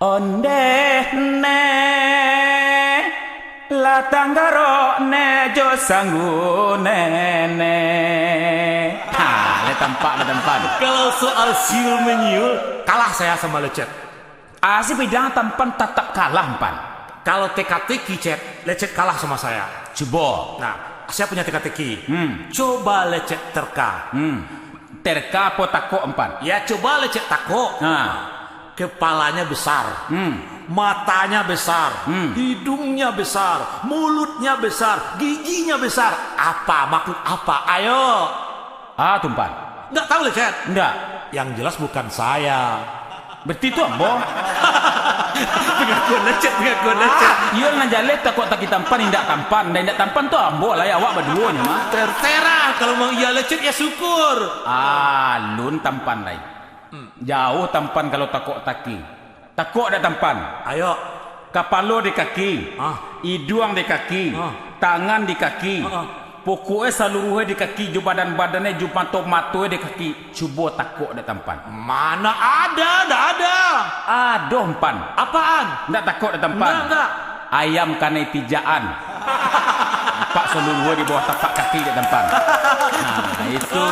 Onde ne la tanggaro ne jo sanggu nene. Ha, le tempat. Kalau soal siul menyul, kalah saya sama Lecet. Asi bidang tampan tetap kalah pan. Kalau teka-teki, Cet, Lecet kalah sama saya. Coba. Nah, saya punya teka-teki. Coba Lecet terka. Terka po tako empan. Ya, coba Lecet tako. Kepalanya besar. Matanya besar. Hidungnya besar. Mulutnya besar. Giginya besar. Apa? Makhluk apa? Ayo. Ah, tumpan. Nggak tahu, Lecet? Enggak. Yang jelas bukan saya. Berarti itu ambo. Pengakuan Lecet. Iya ngajalet takut tak tampan, tidak tampan tuh ambo lah ya awak berduanya mah. Terserah, kalau mau iya Lecet ya syukur. Lun tampan lai. Jauh tampan kalau takut taki. Takut ada tampan. Ayo. Kapalo di kaki, hidung di kaki, tangan di kaki. Pokoknya seluruhnya di kaki, badannya, pantok matanya di kaki. Coba takut ada tampan. Mana ada, nggak ada. Aduh empan. Apaan? Nggak takut ada tampan. Enggak. Ayam kane tijaan. Pak seluruhnya di bawah tapak kaki ada tampan. Nah itu.